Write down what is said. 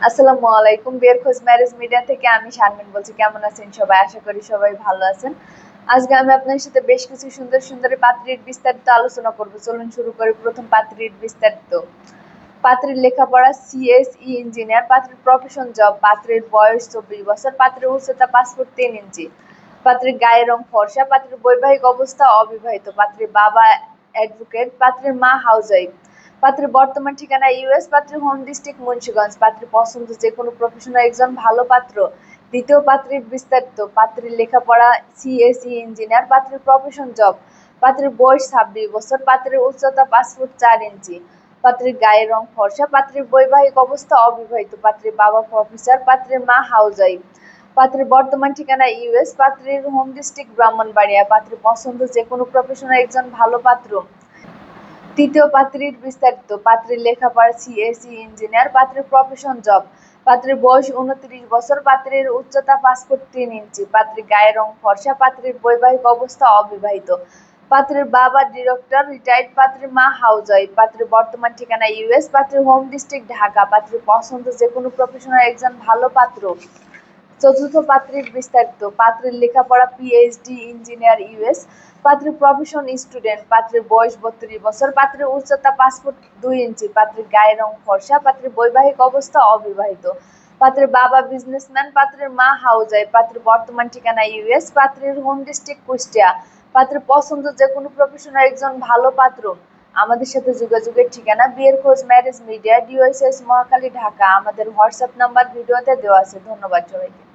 আসসালামু আলাইকুম। বিয়ের খোঁজ ম্যারেজ মিডিয়া থেকে আমি শারমিন বলছি। কেমন আছেন সবাই? আশা করি সবাই ভালো আছেন। আজকে আমি আপনার সাথে বেশ কিছু সুন্দর সুন্দর পাত্রীর বিস্তারিত আলোচনা করব। চলুন শুরু করি। প্রথম পাত্রীর বিস্তারিত। পাত্রীর লেখাপড়া সিএসই ইঞ্জিনিয়ার, পাত্রীর প্রফেশন জব, পাত্রীর বয়স 24 বছর, পাত্রীর উচ্চতা 5 ফুট 3 ইঞ্চি, পাত্রীর গায়ের রং ফর্সা, পাত্রীর বৈবাহিক অবস্থা অবিবাহিত, পাত্রীর বাবা অ্যাডভোকেট, পাত্রীর মা হাউসওয়াইফ, পাত্রীর বর্তমান ঠিকানা ইউএস, পাত্রীর হোম ডিস্ট্রিক্ট মুন্সিগঞ্জ, পাত্রীর পছন্দ যে কোনো প্রফেশনাল একজন ভালো পাত্র। দ্বিতীয় পাত্রীর বিস্তারিত। পাত্রীর লেখাপড়া সিএসই ইঞ্জিনিয়ার, পাত্রীর প্রফেশন জব, পাত্রীর বয়স 26 বছর, পাত্রীর উচ্চতা 5 ফুট 4 ইঞ্চি, পাত্রীর গায়ের রং ফর্সা, পাত্রীর বৈবাহিক অবস্থা অবিবাহিত, পাত্রীর বাবা প্রফেসর, পাত্রীর মা হাউসওয়াইফ, পাত্রীর বর্তমান ঠিকানা ইউএস, পাত্রীর হোম ডিস্ট্রিক্ট ব্রাহ্মণবাড়িয়া, পাত্রীর পছন্দ যে কোনো প্রফেশনাল একজন ভালো পাত্র। তৃতীয় পাত্রীর বিস্তারিত। পাত্রীর লেখাপড়া সিএসই ইঞ্জিনিয়ার, পাত্রীর প্রফেশন জব, পাত্রীর বয়স 29 বছর, পাত্রীর উচ্চতা 5 ফুট 3 ইঞ্চি, পাত্রীর গায়ের রং ফর্সা, পাত্রীর বৈবাহিক অবস্থা অবিবাহিত, পাত্রীর বাবা ডিরেক্টর রিটায়ার্ড, পাত্রীর মা হাউসওয়াইফ, পাত্রীর বর্তমান ঠিকানা ইউএস, পাত্রীর হোম ডিস্ট্রিক্ট ঢাকা, পাত্রীর পছন্দ যে কোনো প্রফেশনাল একজন ভালো পাত্র। চতুর্থ পাত্রীর বিস্তারিত। পাত্রীর লেখাপড়া পিএইচডি ইঞ্জিনিয়ার ইউএস, পাত্রীর প্রফেশন স্টুডেন্ট, পাত্রীর বয়স 32 বছর, পাত্রীর উচ্চতা 5 ফুট 2 ইঞ্চি, পাত্রীর গায়ের রং ফর্সা, পাত্রীর বৈবাহিক অবস্থা অবিবাহিত, পাত্রীর বাবা বিজনেসম্যান, পাত্রীর মা হাউসওয়াইফ, পাত্রীর বর্তমান ঠিকানা ইউএস, পাত্রীর হোম ডিস্ট্রিক্ট কুষ্টিয়া, পাত্রীর পছন্দ যে কোনো প্রফেশনাল একজন ভালো পাত্র। আমাদের সাথে যোগাযোগের ঠিকানা বিয়ের খোঁজ ম্যারেজ মিডিয়া, ডিওএসএস মহাখালী, ঢাকা। আমাদের হোয়াটসঅ্যাপ নাম্বার ভিডিওতে দেওয়া আছে। ধন্যবাদ সবাইকে।